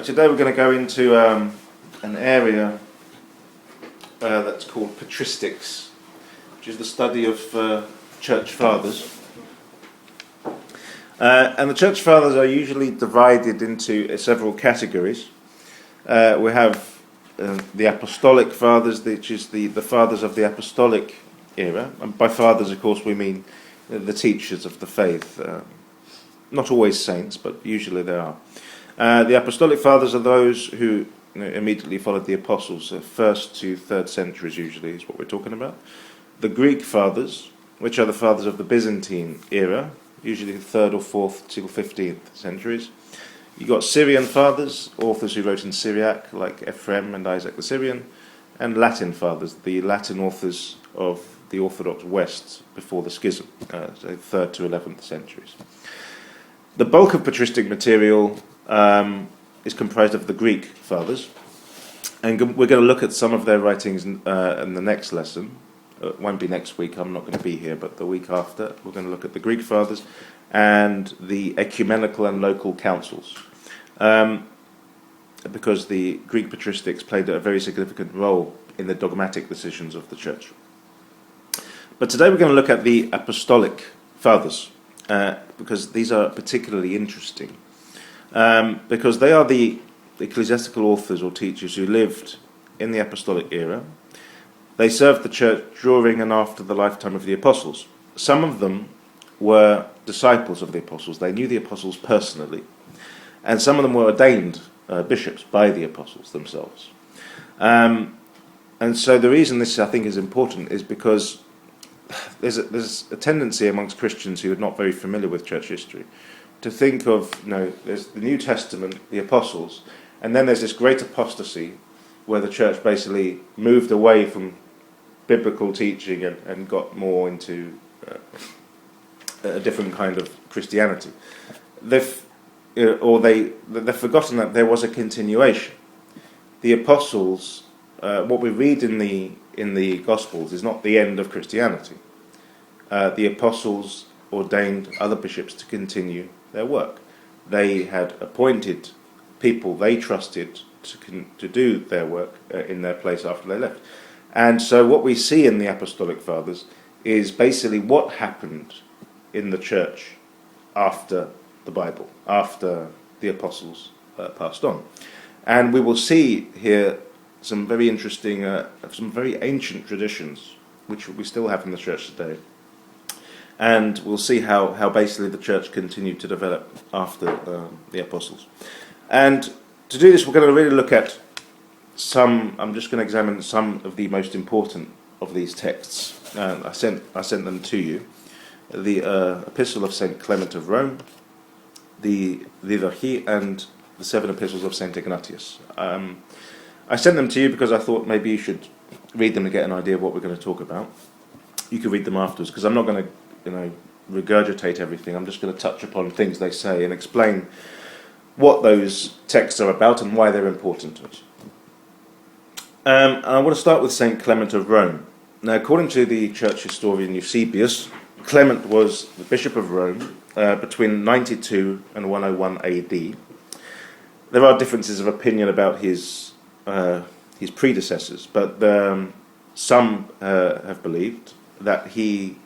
Today we're going to go into an area that's called patristics, which is the study of church fathers. And the church fathers are usually divided into several categories. We have the Apostolic fathers, which is the fathers of the Apostolic era. And by fathers, of course, we mean the teachers of the faith. Not always saints, but usually they are. The Apostolic fathers are those who immediately followed the apostles. First to third centuries usually is what we're talking about. The Greek fathers, which are the fathers of the Byzantine era, usually the 3rd or 4th till 15th centuries. You've got Syrian fathers, authors who wrote in Syriac, like Ephraim and Isaac the Syrian, and Latin fathers, the Latin authors of the Orthodox West before the Schism, so 3rd to 11th centuries. The bulk of patristic material is comprised of the Greek fathers, and we're going to look at some of their writings in the next lesson. It won't be next week, I'm not going to be here, but the week after we're going to look at the Greek fathers and the ecumenical and local councils, because the Greek patristics played a very significant role in the dogmatic decisions of the church. But today we're going to look at the Apostolic fathers, because these are particularly interesting, because they are the ecclesiastical authors or teachers who lived in the Apostolic era. They served the church during and after the lifetime of the apostles. Some of them were disciples of the apostles. They knew the apostles personally. And some of them were ordained bishops by the apostles themselves. And so the reason this, I think, is important is because there's a tendency amongst Christians who are not very familiar with church history to think of, there's the New Testament, the apostles, and then there's this great apostasy where the church basically moved away from biblical teaching and got more into a different kind of Christianity. They've forgotten that there was a continuation. The apostles, what we read in the Gospels is not the end of Christianity. The apostles ordained other bishops to continue their work. They had appointed people they trusted to do their work in their place after they left. And so what we see in the Apostolic Fathers is basically what happened in the church after the Bible, after the apostles passed on. And we will see here some very interesting, some very ancient traditions, which we still have in the church today. And we'll see how basically the church continued to develop after the apostles. And to do this, we're going to really look at I'm just going to examine some of the most important of these texts. I sent them to you. The Epistle of St. Clement of Rome, the Didache, and the 7 epistles of St. Ignatius. I sent them to you because I thought maybe you should read them to get an idea of what we're going to talk about. You can read them afterwards, because I'm not going to regurgitate everything. I'm just going to touch upon things they say and explain what those texts are about and why they're important to us. And I want to start with St. Clement of Rome. Now, according to the church historian Eusebius, Clement was the Bishop of Rome between 92 and 101 AD. There are differences of opinion about his predecessors, but some have believed that he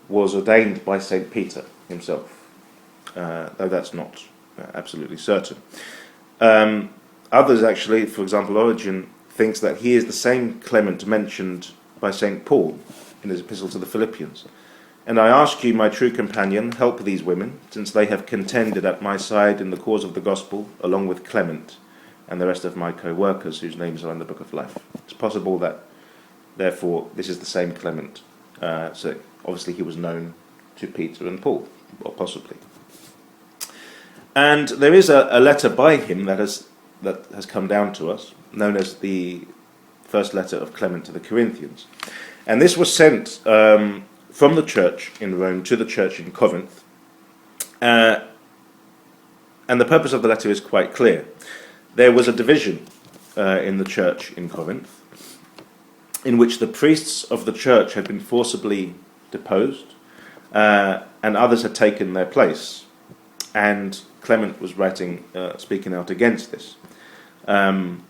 was ordained by St. Peter himself, though that's not absolutely certain. Others actually, for example, Origen, thinks that he is the same Clement mentioned by St. Paul in his epistle to the Philippians. And I ask you, my true companion, help these women, since they have contended at my side in the cause of the gospel, along with Clement and the rest of my co-workers whose names are in the book of life. It's possible that, therefore, this is the same Clement. So obviously he was known to Peter and Paul, or possibly. And there is a letter by him that has come down to us, known as the first letter of Clement to the Corinthians. And this was sent from the church in Rome to the church in Corinth. And the purpose of the letter is quite clear. There was a division in the church in Corinth, in which the priests of the church had been forcibly deposed, and others had taken their place. And Clement was writing, speaking out against this. And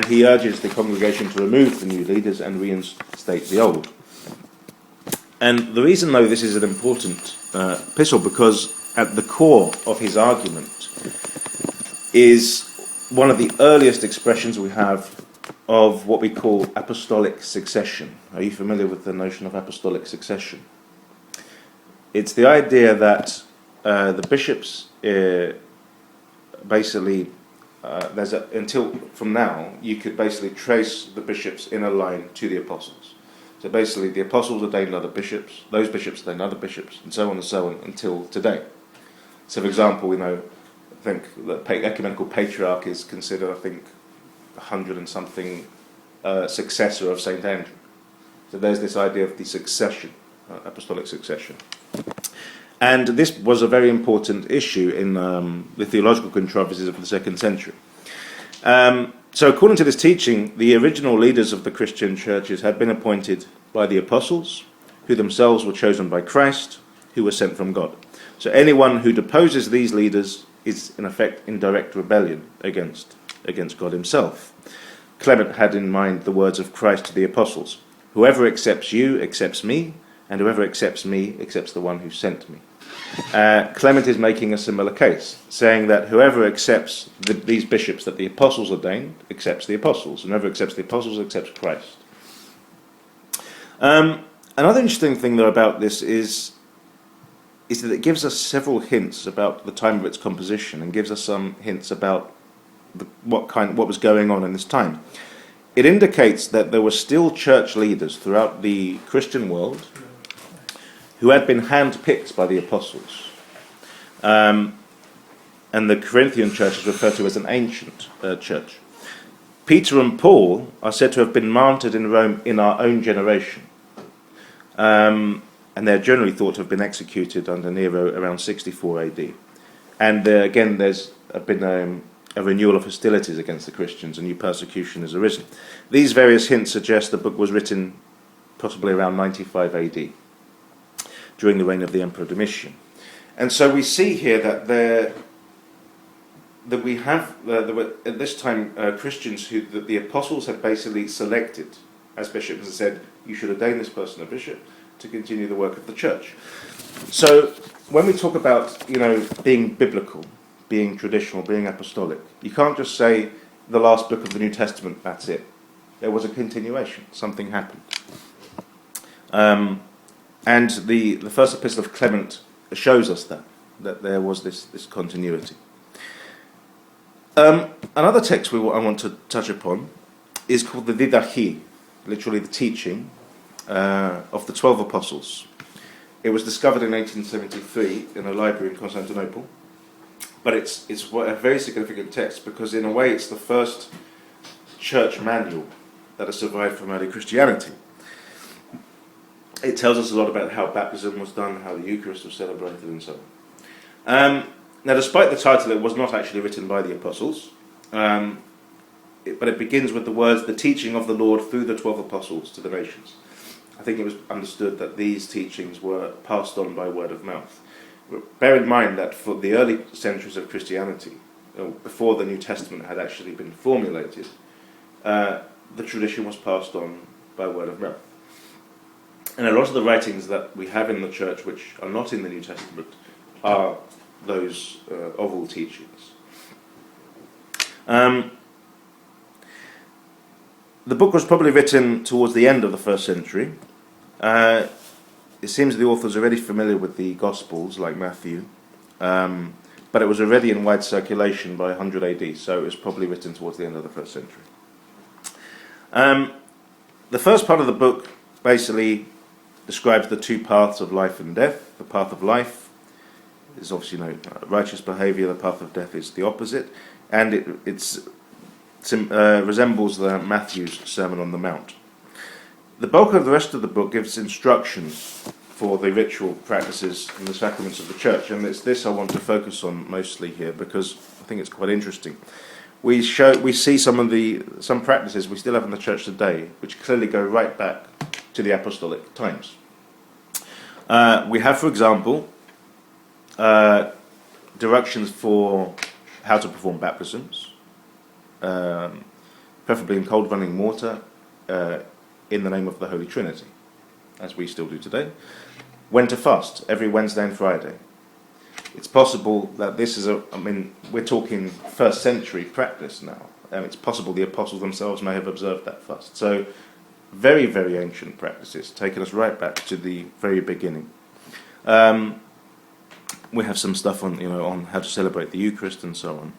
he urges the congregation to remove the new leaders and reinstate the old. And the reason, though, this is an important epistle, because at the core of his argument is one of the earliest expressions we have of what we call apostolic succession. Are you familiar with the notion of apostolic succession? It's the idea that the bishops basically, until from now, you could basically trace the bishops in a line to the apostles. So basically, the apostles ordained other bishops, those bishops ordained other bishops, and so on until today. So, for example, I think the ecumenical patriarch is considered, 100 and something successor of St. Andrew. So there's this idea of the succession, apostolic succession. And this was a very important issue in the theological controversies of the 2nd century. So according to this teaching, the original leaders of the Christian churches had been appointed by the apostles, who themselves were chosen by Christ, who were sent from God. So anyone who deposes these leaders is in effect in direct rebellion against God himself. Clement had in mind the words of Christ to the apostles: "Whoever accepts you accepts me, and whoever accepts me accepts the one who sent me." Clement is making a similar case, saying that whoever accepts these bishops that the apostles ordained accepts the apostles, and whoever accepts the apostles accepts Christ. Another interesting thing, though, about this is that it gives us several hints about the time of its composition, and gives us some hints about what was going on in this time. It indicates that there were still church leaders throughout the Christian world who had been handpicked by the apostles. And the Corinthian church is referred to as an ancient church. Peter and Paul are said to have been martyred in Rome in our own generation. And they're generally thought to have been executed under Nero around 64 AD. And again, there's been a renewal of hostilities against the Christians, and new persecution has arisen. These various hints suggest the book was written possibly around 95 AD, during the reign of the Emperor Domitian. And so we see here that there were at this time Christians who the apostles had basically selected as bishops and said, you should ordain this person a bishop to continue the work of the church. So when we talk about being biblical, being traditional, being apostolic, you can't just say the last book of the New Testament, that's it. There was a continuation. Something happened. And the first epistle of Clement shows us that there was this continuity. Another text I want to touch upon is called the Didache, literally the teaching of the 12 apostles. It was discovered in 1873 in a library in Constantinople, but it's a very significant text because in a way it's the first church manual that has survived from early Christianity. It tells us a lot about how baptism was done, how the Eucharist was celebrated, and so on. Now, despite the title, it was not actually written by the apostles, but it begins with the words, "the teaching of the Lord through the 12 apostles to the nations." I think it was understood that these teachings were passed on by word of mouth. Bear in mind that for the early centuries of Christianity, before the New Testament had actually been formulated, the tradition was passed on by word of mouth. And a lot of the writings that we have in the church which are not in the New Testament are those oral teachings. The book was probably written towards the end of the 1st century. It seems the author was already familiar with the Gospels, like Matthew, but it was already in wide circulation by 100 AD, so it was probably written towards the end of the 1st century. The first part of the book basically describes the two paths of life and death. The path of life is obviously righteous behaviour. The path of death is the opposite, and it resembles Matthew's Sermon on the Mount. The bulk of the rest of the book gives instructions for the ritual practices and the sacraments of the church, and it's this I want to focus on mostly here because I think it's quite interesting. We see some practices we still have in the church today, which clearly go right back to the apostolic times. We have, for example, directions for how to perform baptisms, preferably in cold running water, in the name of the Holy Trinity, as we still do today. When to fast, every Wednesday and Friday. It's possible that this is we're talking first century practice now. It's possible the apostles themselves may have observed that fast. So, very, very ancient practices, taking us right back to the very beginning. We have some stuff on how to celebrate the Eucharist and so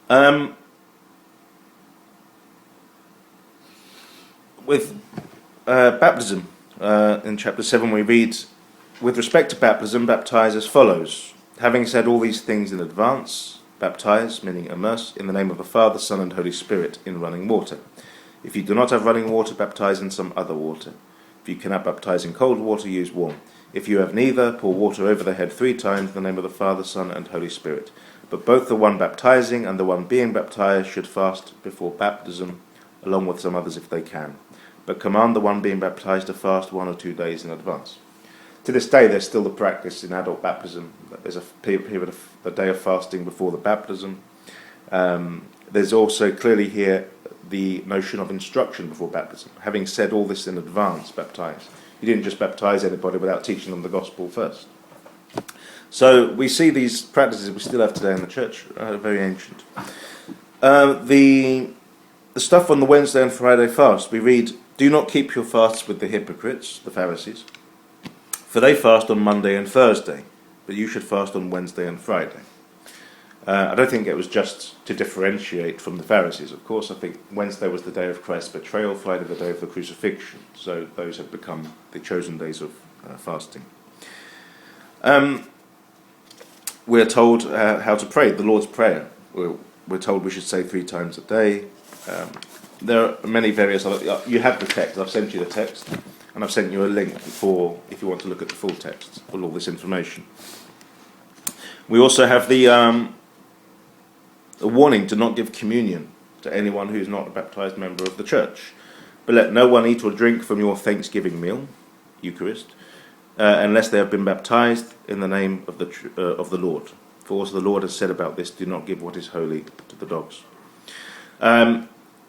on. With baptism, in chapter 7 we read, with respect to baptism, baptize as follows. Having said all these things in advance, baptize, meaning immerse, in the name of the Father, Son and Holy Spirit, in running water. If you do not have running water, baptize in some other water. If you cannot baptize in cold water, use warm. If you have neither, pour water over the head 3 times in the name of the Father, Son and Holy Spirit. But both the one baptizing and the one being baptized should fast before baptism, along with some others if they can. But command the one being baptized to fast 1 or 2 days in advance. To this day, there's still the practice in adult baptism. There's a period of a day of fasting before the baptism. There's also clearly here the notion of instruction before baptism. Having said all this in advance, baptize. You didn't just baptize anybody without teaching them the gospel first. So we see these practices we still have today in the church, very ancient. The stuff on the Wednesday and Friday fast, we read, do not keep your fasts with the hypocrites, the Pharisees, for they fast on Monday and Thursday, but you should fast on Wednesday and Friday. I don't think it was just to differentiate from the Pharisees, of course. I think Wednesday was the day of Christ's betrayal, Friday the day of the crucifixion. So those have become the chosen days of fasting. We're told how to pray, the Lord's Prayer. We're told we should say 3 times a day. There are many various other... You have the text, I've sent you the text, and I've sent you a link for if you want to look at the full text with all this information. We also have a warning to not give communion to anyone who is not a baptized member of the church. But let no one eat or drink from your thanksgiving meal, Eucharist, unless they have been baptized in the name of the Lord. For also the Lord has said about this, do not give what is holy to the dogs.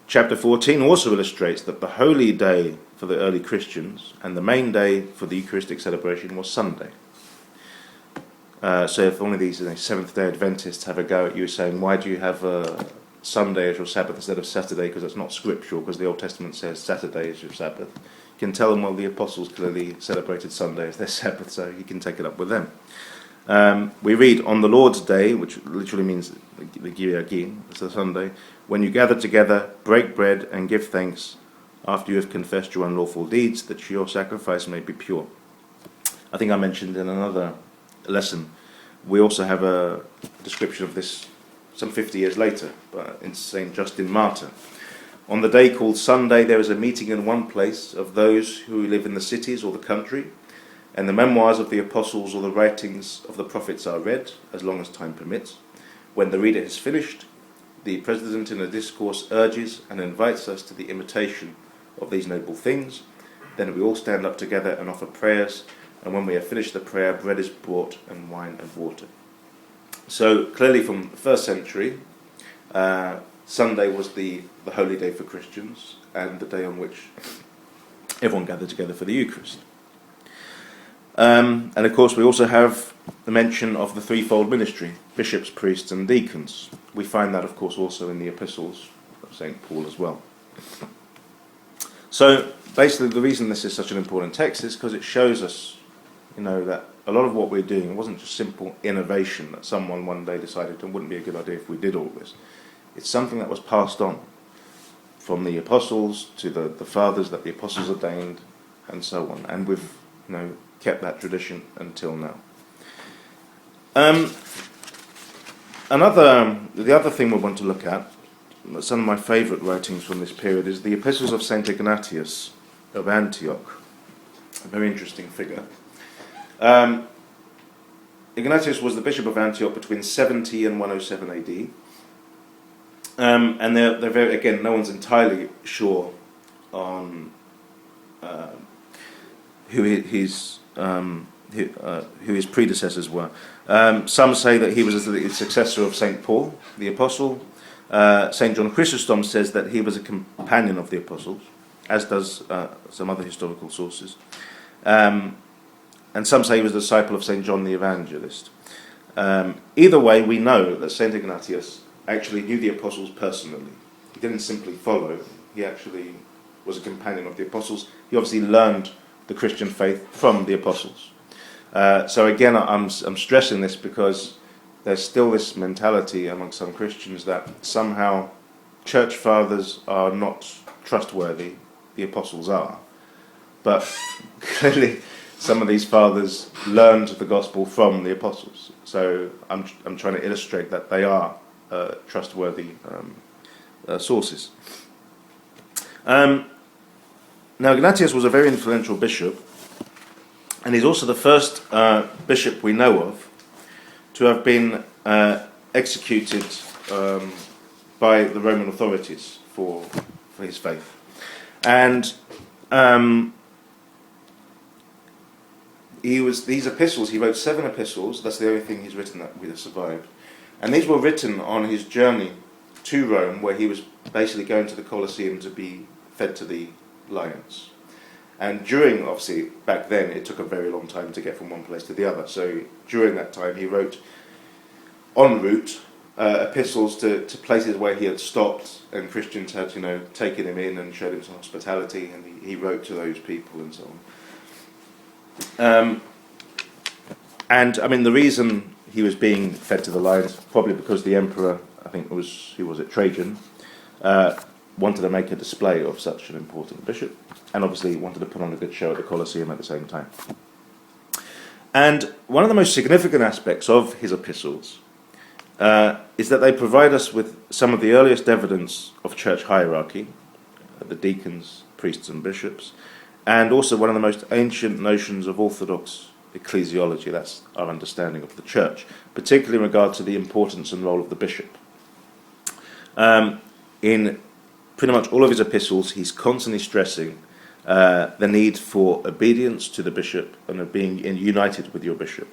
Chapter 14 also illustrates that the holy day for the early Christians and the main day for the Eucharistic celebration was Sunday. So if one of these Seventh-day Adventists have a go at you saying, why do you have Sunday as your Sabbath instead of Saturday? Because that's not scriptural, because the Old Testament says Saturday is your Sabbath. You can tell them, well, the apostles clearly celebrated Sunday as their Sabbath, so you can take it up with them. We read, on the Lord's Day, which literally means the Gyriagi, it's the Sunday, when you gather together, break bread and give thanks after you have confessed your unlawful deeds, that your sacrifice may be pure. I think I mentioned in another lesson, we also have a description of this some 50 years later, but in St. Justin Martyr. On the day called Sunday, there is a meeting in one place of those who live in the cities or the country, and the memoirs of the apostles or the writings of the prophets are read, as long as time permits. When the reader has finished, the president in a discourse urges and invites us to the imitation of these noble things. Then we all stand up together and offer prayers, and when we have finished the prayer, bread is brought and wine and water. So clearly from the first century, Sunday was the holy day for Christians and the day on which everyone gathered together for the Eucharist. And of course we also have the mention of the threefold ministry, bishops, priests and deacons. We find that of course also in the epistles of St. Paul as well. So basically the reason this is such an important text is because it shows us, that a lot of what we're doing wasn't just simple innovation that someone one day decided it wouldn't be a good idea if we did all this. It's something that was passed on from the apostles to the fathers that the apostles ordained and so on. And we've kept that tradition until now. The other thing we want to look at, some of my favourite writings from this period, is the epistles of St. Ignatius of Antioch. A very interesting figure. Ignatius was the bishop of Antioch between 70 and 107 AD. And they're very, again, no one's entirely sure on who his who his predecessors were. Some say that he was the successor of St. Paul, the apostle. St. John Chrysostom says that he was a companion of the apostles, as does some other historical sources. And some say he was a disciple of St. John the Evangelist. Either way, we know that St. Ignatius actually knew the apostles personally. He didn't simply follow, he actually was a companion of the apostles. He obviously learned the Christian faith from the apostles. So again, I'm stressing this because there's still this mentality amongst some Christians that somehow church fathers are not trustworthy, the apostles are. But clearly some of these fathers learned the gospel from the apostles. So I'm trying to illustrate that they are trustworthy sources. Now Ignatius was a very influential bishop, and he's also the first bishop we know of to have been executed by the Roman authorities for his faith. And these epistles, he wrote 7 epistles, that's the only thing he's written that would have survived. And these were written on his journey to Rome, where he was basically going to the Colosseum to be fed to the lions. And during, obviously, back then, it took a very long time to get from one place to the other. So during that time, he wrote en route epistles to places where he had stopped, and Christians had, taken him in and showed him some hospitality, and he wrote to those people and so on. And I mean, the reason he was being fed to the lions, probably because the emperor, I think it was, who was it, Trajan, wanted to make a display of such an important bishop, and obviously wanted to put on a good show at the Colosseum at the same time. And one of the most significant aspects of his epistles is that they provide us with some of the earliest evidence of church hierarchy, the deacons, priests and bishops, and also one of the most ancient notions of orthodox ecclesiology. That's our understanding of the church, particularly in regard to the importance and role of the bishop. In pretty much all of his epistles, he's constantly stressing the need for obedience to the bishop and of being united with your bishop.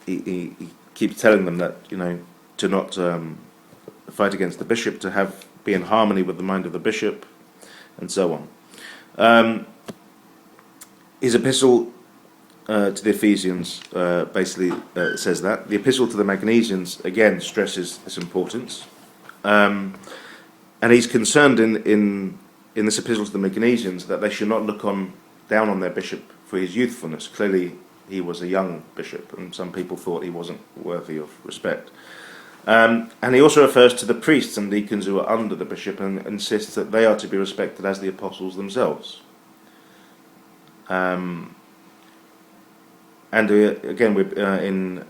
He keeps telling them that, to not fight against the bishop, to be in harmony with the mind of the bishop, and so on. His epistle to the Ephesians basically says that. The epistle to the Magnesians again stresses this importance. And he's concerned in this epistle to the Magnesians that they should not look down on their bishop for his youthfulness. Clearly he was a young bishop, and some people thought he wasn't worthy of respect. And he also refers to the priests and deacons who are under the bishop and insists that they are to be respected as the apostles themselves. And again, in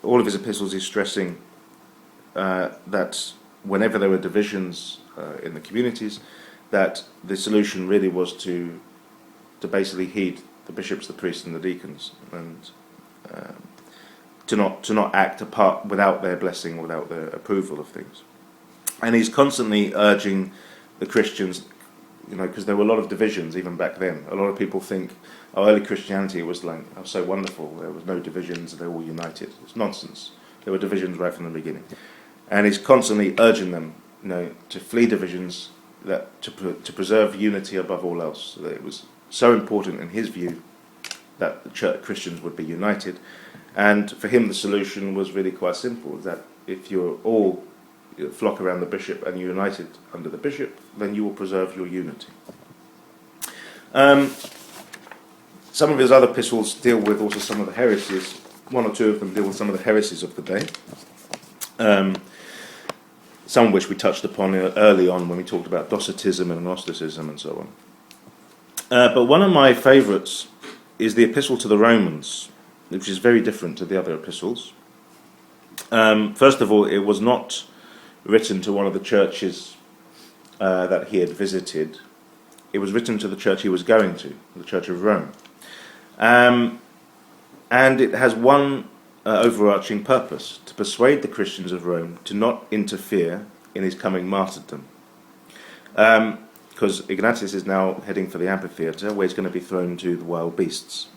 all of his epistles, he's stressing that whenever there were divisions in the communities, that the solution really was to basically heed the bishops, the priests, and the deacons, and to not act apart without their blessing, without their approval of things. And he's constantly urging the Christians, because there were a lot of divisions even back then. A lot of people think, early Christianity was like, so wonderful, there was no divisions, they were all united. It's nonsense. There were divisions right from the beginning. And he's constantly urging them, to flee divisions, that to preserve unity above all else. So that it was so important in his view that the Christians would be united. And for him, the solution was really quite simple: that if you're all flock around the bishop and you're united under the bishop, then you will preserve your unity. Some of his other epistles deal with also some of the heresies. 1 or 2 of them deal with some of the heresies of the day. Some of which we touched upon early on when we talked about Docetism and Gnosticism and so on. But one of my favourites is the Epistle to the Romans, which is very different to the other epistles. First of all, it was not written to one of the churches that he had visited. It was written to the church he was going to, the Church of Rome. And it has one overarching purpose: to persuade the Christians of Rome to not interfere in his coming martyrdom. Because Ignatius is now heading for the amphitheatre, where he's going to be thrown to the wild beasts.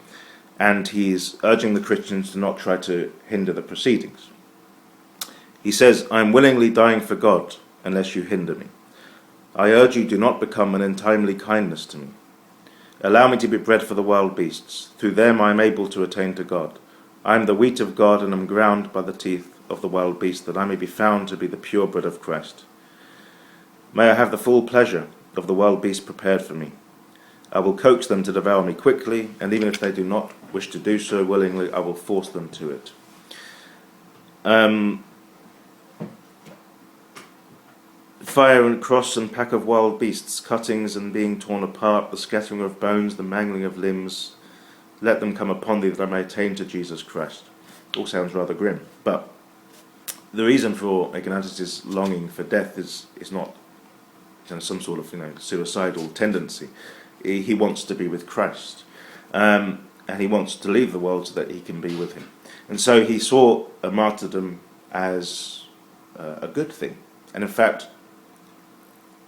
and he's urging the Christians to not try to hinder the proceedings. He says, "I am willingly dying for God, unless you hinder me. I urge you, do not become an untimely kindness to me. Allow me to be bread for the wild beasts. Through them I am able to attain to God. I am the wheat of God, and am ground by the teeth of the wild beast, that I may be found to be the pure bread of Christ. May I have the full pleasure of the wild beasts prepared for me. I will coax them to devour me quickly, and even if they do not wish to do so willingly, I will force them to it." Fire and cross and pack of wild beasts, cuttings and being torn apart, the scattering of bones, the mangling of limbs, let them come upon thee, that I may attain to Jesus Christ. All sounds rather grim, but the reason for Ignatius' longing for death is not some sort of suicidal tendency. He wants to be with Christ, and he wants to leave the world so that he can be with him. And so he saw a martyrdom as a good thing. And in fact,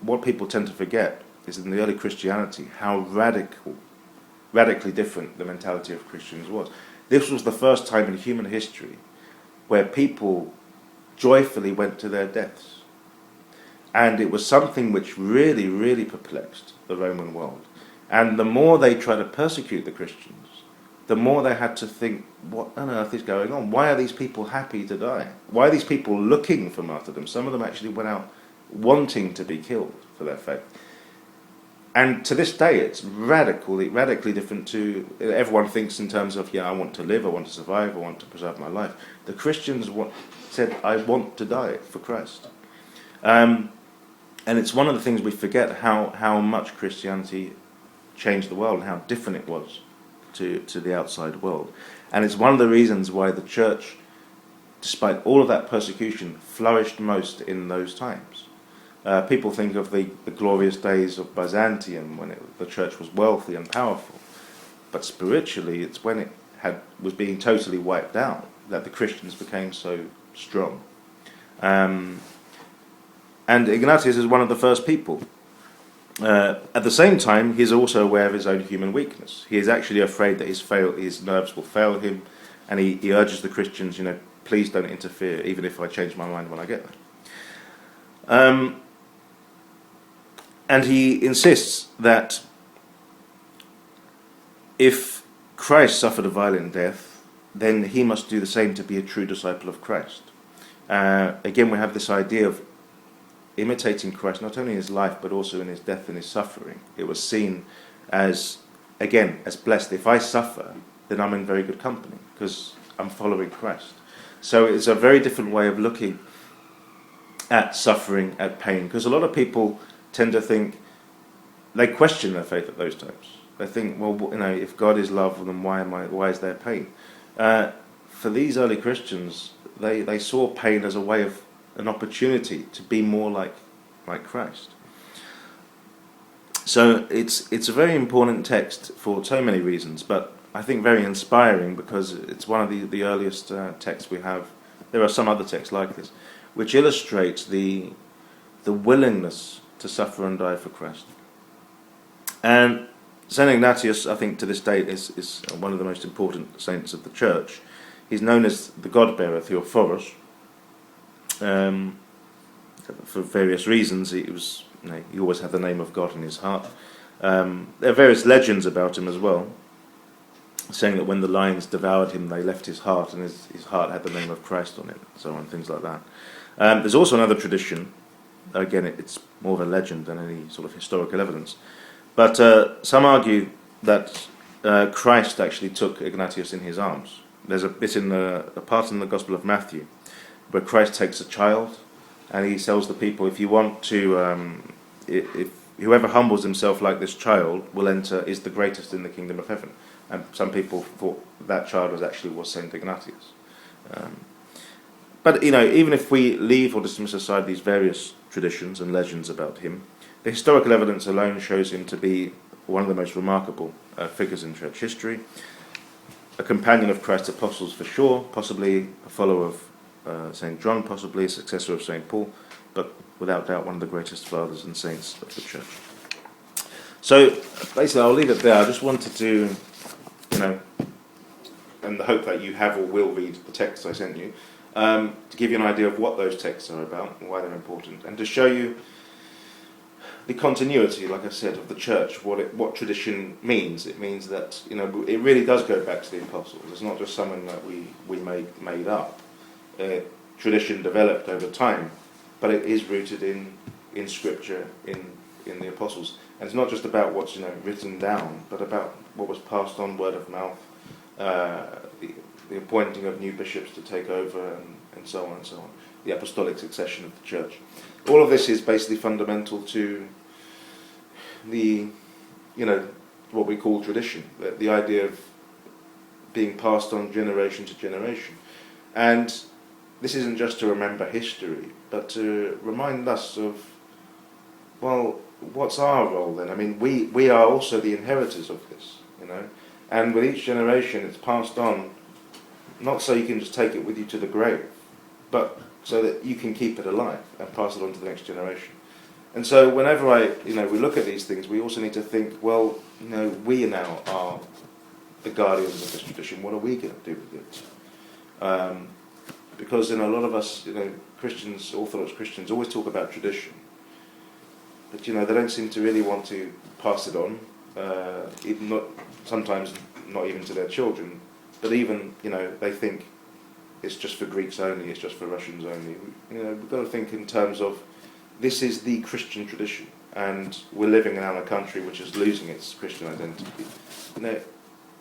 what people tend to forget is in the early Christianity how radically different the mentality of Christians was. This was the first time in human history where people joyfully went to their deaths. And it was something which really, really perplexed the Roman world. And the more they tried to persecute the Christians, the more they had to think, what on earth is going on? Why are these people happy to die? Why are these people looking for martyrdom? Some of them actually went out wanting to be killed for their faith. And to this day, it's radically different to, everyone thinks in terms of, I want to live, I want to survive, I want to preserve my life. The Christians said, I want to die for Christ. And it's one of the things we forget, how much Christianity changed the world and how different it was to the outside world. And it's one of the reasons why the church, despite all of that persecution, flourished most in those times. People think of the glorious days of Byzantium when the church was wealthy and powerful, but spiritually it's when it was being totally wiped out that the Christians became so strong. And Ignatius is one of the first people. At the same time, he's also aware of his own human weakness. He is actually afraid that his nerves will fail him, and he urges the Christians, please don't interfere, even if I change my mind when I get there. And he insists that if Christ suffered a violent death, then he must do the same to be a true disciple of Christ. Again, we have this idea of imitating Christ, not only in his life, but also in his death and his suffering. It was seen as blessed. If I suffer, then I'm in very good company, because I'm following Christ. So it's a very different way of looking at suffering, at pain, because a lot of people tend to think, they question their faith at those times. They think, well, if God is love, then why is there pain? For these early Christians, they saw pain as a way of an opportunity to be more like Christ. So it's a very important text for so many reasons, but I think very inspiring because it's one of the earliest texts we have. There are some other texts like this, which illustrates the willingness to suffer and die for Christ. And Saint Ignatius, I think to this date, is one of the most important saints of the Church. He's known as the God-bearer, Theophoros. For various reasons, he always had the name of God in his heart. There are various legends about him as well, saying that when the lions devoured him, they left his heart, and his heart had the name of Christ on it, so on, things like that. There's also another tradition. Again, it's more of a legend than any sort of historical evidence. But some argue that Christ actually took Ignatius in his arms. There's a bit a part in the Gospel of Matthew where Christ takes a child and he tells the people, if you want to, if whoever humbles himself like this child is the greatest in the kingdom of heaven. And some people thought that child was Saint Ignatius. But even if we leave or dismiss aside these various traditions and legends about him, the historical evidence alone shows him to be one of the most remarkable figures in church history, a companion of Christ's apostles for sure, possibly a follower of St. John, possibly a successor of St. Paul, but without doubt one of the greatest fathers and saints of the church. So basically I'll leave it there. I just wanted to and the hope that you have or will read the text I sent you, to give you an idea of what those texts are about and why they're important, and to show you the continuity, like I said, of the church, what tradition means. It means that it really does go back to the apostles. It's not just something that we made up. Tradition developed over time, but it is rooted in Scripture, in the apostles. And it's not just about what's written down, but about what was passed on word of mouth, the appointing of new bishops to take over, and so on and so on. The apostolic succession of the church. All of this is basically fundamental to the, what we call tradition, the idea of being passed on generation to generation. And this isn't just to remember history, but to remind us of, well, what's our role then? I mean, we are also the inheritors of this, and with each generation it's passed on, not so you can just take it with you to the grave, but so that you can keep it alive and pass it on to the next generation. And so whenever we look at these things, we also need to think, well, we now are the guardians of this tradition. What are we going to do with it? Because a lot of us, Christians, Orthodox Christians, always talk about tradition, but they don't seem to really want to pass it on, sometimes not even to their children, but even they think it's just for Greeks only, it's just for Russians only. We've got to think in terms of, this is the Christian tradition, and we're living in a country which is losing its Christian identity.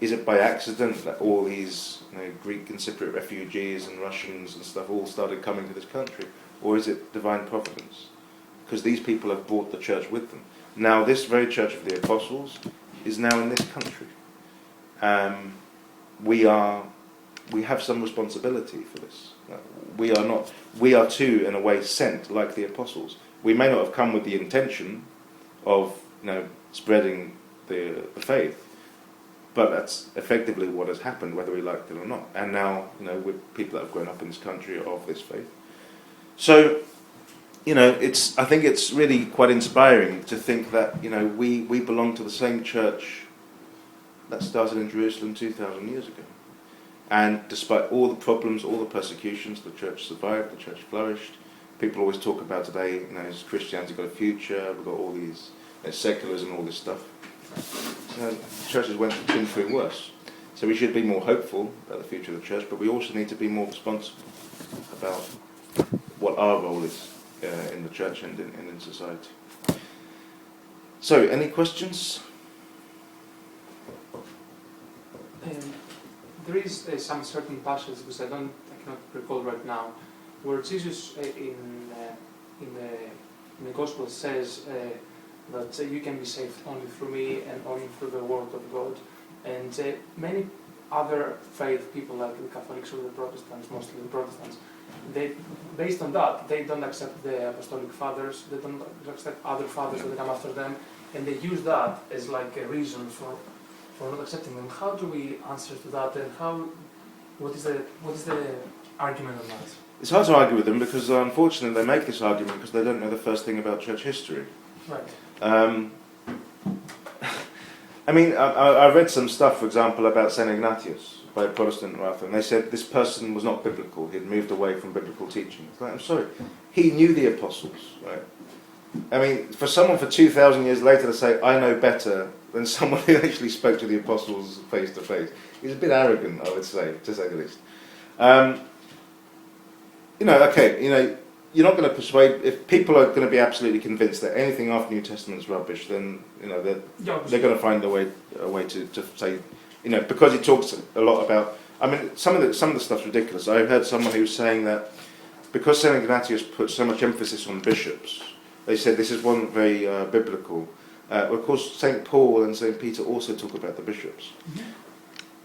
Is it by accident that all these Greek and Cypriot refugees and Russians and stuff all started coming to this country, or is it divine providence? Because these people have brought the church with them. Now, this very church of the apostles is now in this country. We have some responsibility for this. We are too, in a way, sent like the apostles. We may not have come with the intention of spreading the faith, but that's effectively what has happened, whether we liked it or not. And now, we're people that have grown up in this country of this faith. So, I think it's really quite inspiring to think that we belong to the same church that started in Jerusalem 2,000 years ago. And despite all the problems, all the persecutions, the church survived, the church flourished. People always talk about today, has Christianity got a future? We've got all these secularism, all this stuff. Churches been through worse. So we should be more hopeful about the future of the church, but we also need to be more responsible about what our role is in the church and in society. So, any questions? There is some certain passage, because I cannot recall right now, where Jesus in the Gospel says that you can be saved only through me and only through the Word of God. And many other faith people, like the Catholics or the Protestants, mostly the Protestants, based on that, they don't accept the Apostolic Fathers, they don't accept other fathers that come after them, and they use that as like a reason for not accepting them. How do we answer to that, and what is the argument on that? It's hard to argue with them because unfortunately they make this argument because they don't know the first thing about church history. Right. I read some stuff, for example, about St. Ignatius by a Protestant writer, and they said this person was not biblical. He'd moved away from biblical teaching. It's like, I'm sorry, he knew the apostles, right? I mean, for someone for 2,000 years later to say, I know better than someone who actually spoke to the apostles face to face, is a bit arrogant, I would say, to say the least. You're not going to persuade, if people are going to be absolutely convinced that anything after New Testament is rubbish, then they're going to find a way to say, because he talks a lot about. I mean, some of the stuff's ridiculous. I heard someone who was saying that because St. Ignatius put so much emphasis on bishops, they said this is one very biblical. Of course, St. Paul and St. Peter also talk about the bishops. Mm-hmm.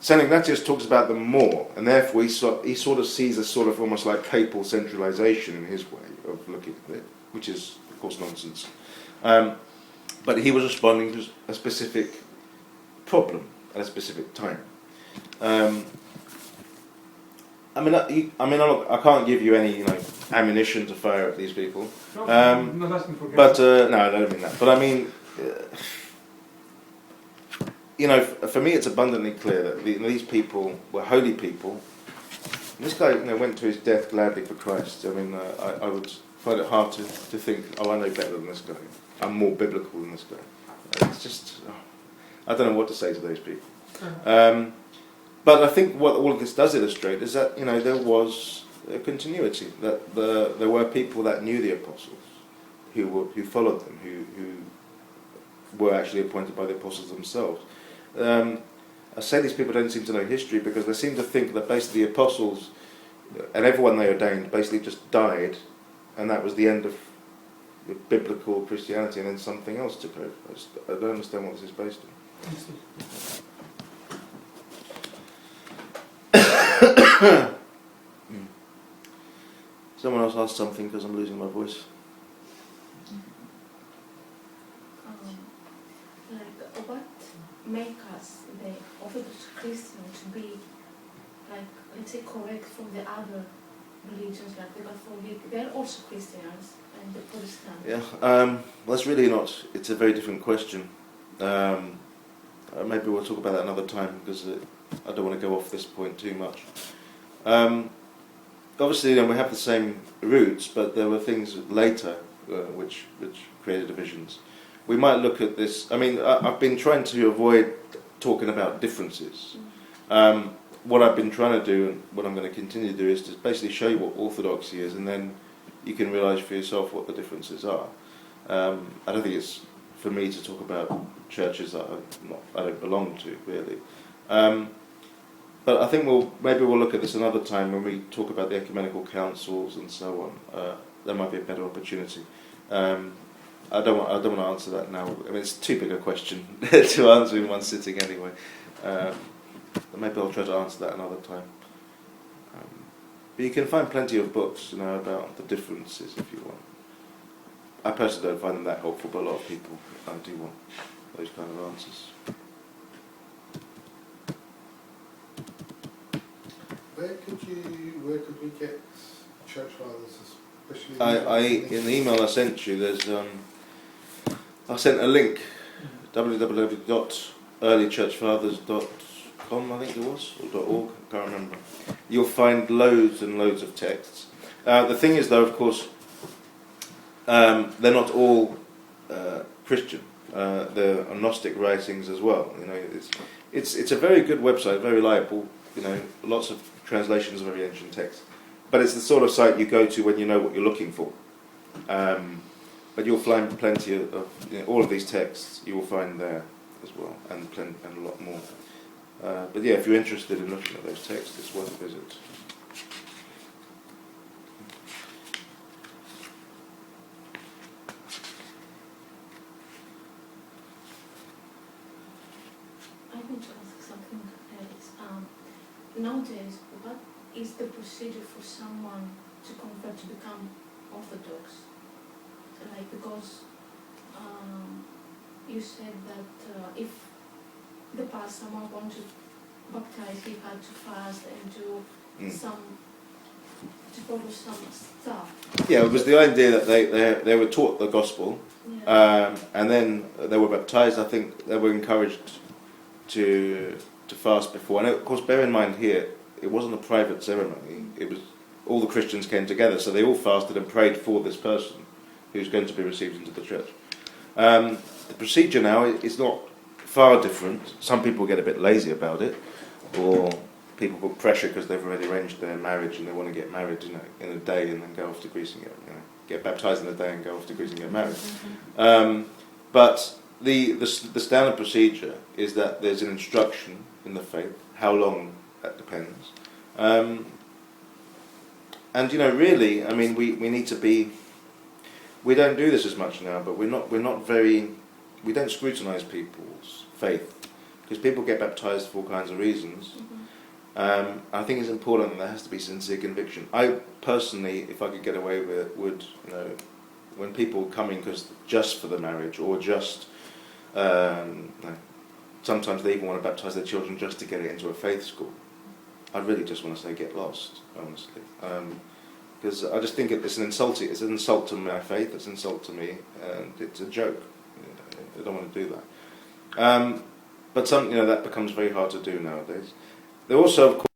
St. Ignatius talks about them more, and therefore he sort of sees a sort of almost like papal centralization in his way of looking at it, which is, of course, nonsense. But he was responding to a specific problem at a specific time. I can't give you any ammunition to fire at these people. No, I don't mean that. But I mean, for me, it's abundantly clear that these people were holy people. And this guy, went to his death gladly for Christ. I mean, I would find it hard to think, I know better than this guy. I'm more biblical than this guy. It's just, I don't know what to say to those people. But I think what all of this does illustrate is that, there was a continuity, that there were people that knew the apostles, who followed them, who were actually appointed by the apostles themselves. I say these people don't seem to know history because they seem to think that basically the apostles and everyone they ordained basically just died, and that was the end of biblical Christianity, and then something else took over. I don't understand what this is based on. Someone else asked something because I'm losing my voice. What make us, the Orthodox Christians, to be, let's say, correct from the other religions, like the Catholic? They're also Christians, and the Protestant. Yeah, that's really not. It's a very different question. Maybe we'll talk about that another time because I don't want to go off this point too much. Obviously, we have the same roots, but there were things later which created divisions. We might look at this. I mean, I've been trying to avoid talking about differences. What I've been trying to do, and what I'm going to continue to do, is to basically show you what orthodoxy is, and then you can realise for yourself what the differences are. I don't think it's for me to talk about churches that I don't belong to, really. But I think maybe we'll look at this another time when we talk about the ecumenical councils and so on. There might be a better opportunity. I don't want to answer that now. I mean, it's too big a question to answer in one sitting anyway. Maybe I'll try to answer that another time. But you can find plenty of books, about the differences if you want. I personally don't find them that helpful, but a lot of people do want those kind of answers. Where could we get church fathers, especially? In the email I sent you, there's I sent a link, www.earlychurchfathers.com, I think it was, or .org, I can't remember. You'll find loads and loads of texts. The thing is, though, of course, they're not all Christian. They're Gnostic writings as well. It's a very good website, very reliable. Lots of translations of very ancient texts. But it's the sort of site you go to when you know what you're looking for. But you'll find plenty of all of these texts. You will find there as well, and a lot more. But yeah, if you're interested in looking at those texts, it's worth a visit. I want to ask something else. Nowadays, what is the procedure for someone to convert to become Orthodox? Because you said that if the past someone wanted to baptize, he had to fast and do to follow some stuff. Yeah, it was the idea that they were taught the gospel, and then they were baptized. I think they were encouraged to fast before. And of course, bear in mind here, it wasn't a private ceremony. It was all the Christians came together, so they all fasted and prayed for this person who's going to be received into the church. The procedure now is not far different. Some people get a bit lazy about it, or people put pressure because they've already arranged their marriage and they want to get married, in a day and then go off to Greece and get baptized in a day and go off to Greece and get married. But the standard procedure is that there's an instruction in the faith. How long, that depends. And really, I mean, we need to be. We don't do this as much now, but we don't scrutinise people's faith because people get baptised for all kinds of reasons. I think it's important that there has to be sincere conviction. I personally, if I could get away with it, would when people come in just for the marriage or just sometimes they even want to baptise their children just to get it into a faith school. I really just want to say get lost, honestly. Because I just think it's an insult to my faith, it's an insult to me, and it's a joke. I don't want to do that. But that becomes very hard to do nowadays. There also, of course,